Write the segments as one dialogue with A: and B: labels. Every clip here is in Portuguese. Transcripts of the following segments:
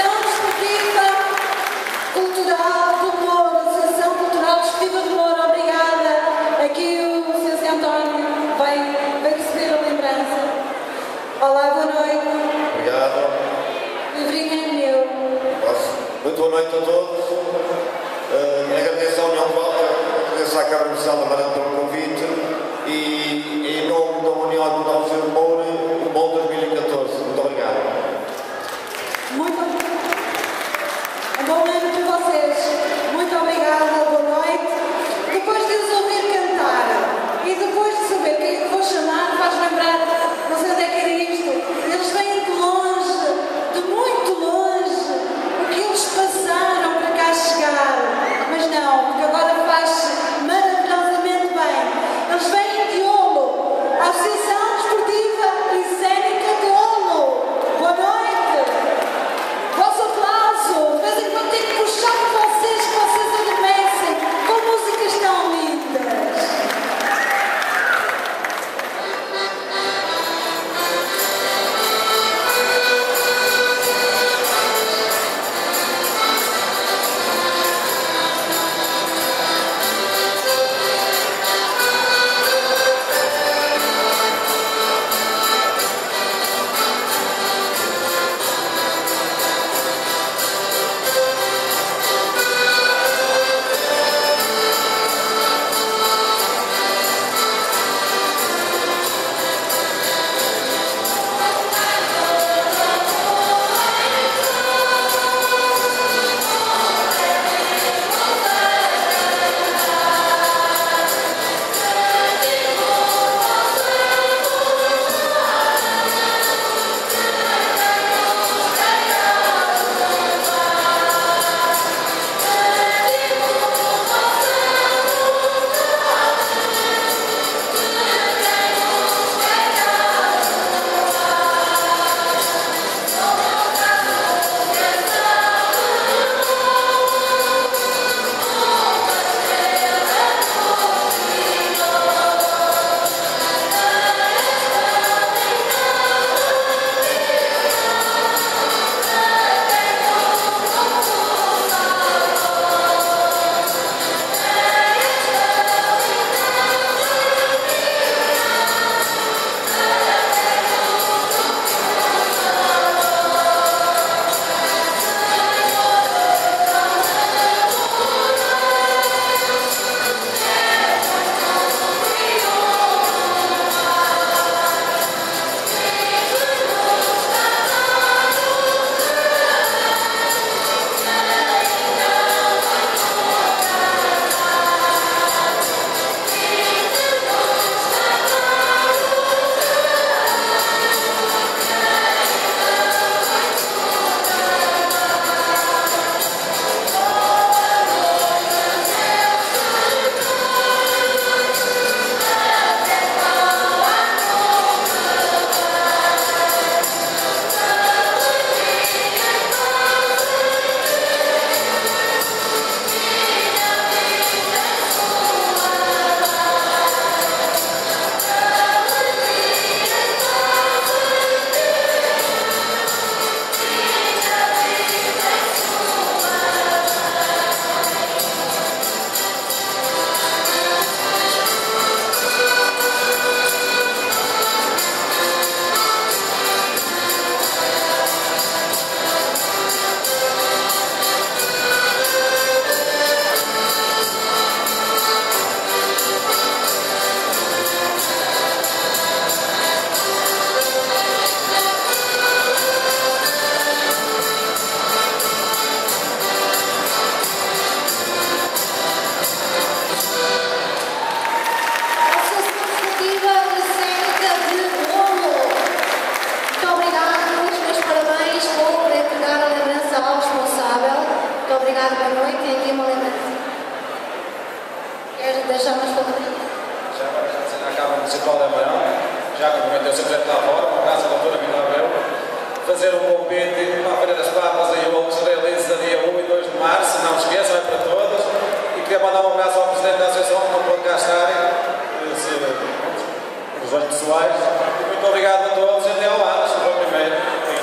A: Associação Desportiva Cultural do Mouro, Associação Cultural Desportiva do Mouro, obrigada. Aqui o Sr. Zé António vai receber a lembrança. Olá, boa noite.
B: Obrigado.
A: O livrinho é meu.
B: Muito boa noite a todos. Agradeço à União de Volta, agradeço à Câmara Municipal da Maranta pelo convite e em nome da União de Volta do Mouro, o bom 2014. Muito obrigado.
A: Muito bom ano para vocês. Muito obrigada, boa noite. Depois de os ouvir cantar e depois de saber quem é que vou chamar, faz lembrar, não sei onde é que era isto, eles vêm de longe, de muito longe, o que eles passaram para cá chegar. Mas não, porque agora faz maravilhosamente bem. Eles vêm de Olo, a Associação Desportiva e Cénica de Olo. Boa noite. Vosso aplauso. De vez em quando tenho que puxar por vocês, que vocês adormecem com músicas tão lindas.
C: Fazer um convite para a Feira das Papas e o se realiza dia 1 e 2 de março, não se esqueçam, é para todos. E queria mandar um abraço ao Presidente da Associação, que não pode cá estar, os pessoais. Muito obrigado a todos e até ao ano, se for primeiro.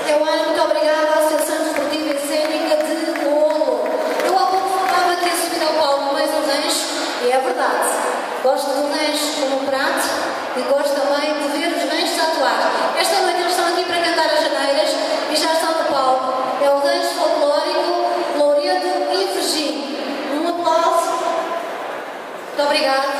A: Até ao ano, muito obrigada à Associação Desportiva e obrigado.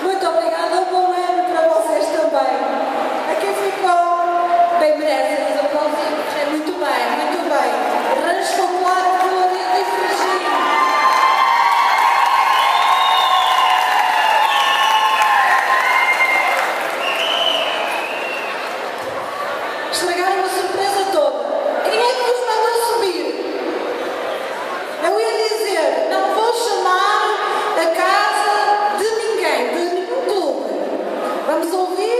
D: Muito obrigada, bom ano para vocês também. A quem ficou, bem merece os aplausos. Muito bem, muito bem. Rancho Popular de Louredo e Fragil. Estragaram a surpresa toda. Quem é que nos mandou subir? Eu ia dizer, não vou chamar a casa de ninguém, de nenhum clube. Vamos ouvir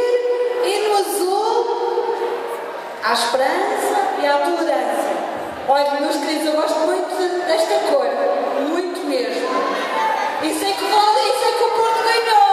D: Hino Azul à esperança e à tolerância. Olha, meus queridos, eu gosto muito desta cor, muito mesmo. E sei que o Porto ganhou.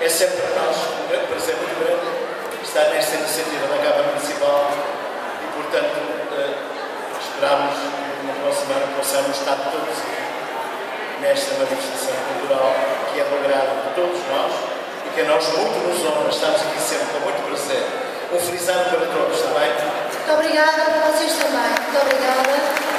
E: é sempre para nós um grande prazer muito grande estar nesta iniciativa da Câmara Municipal e, portanto, esperamos que na próxima ano possamos estar todos nesta manifestação cultural que é do agrado de todos nós e que a nós muito nos honra. Estamos aqui sempre com muito prazer. Um feliz ano para todos, está bem?
D: Muito obrigada para vocês também. Muito obrigada.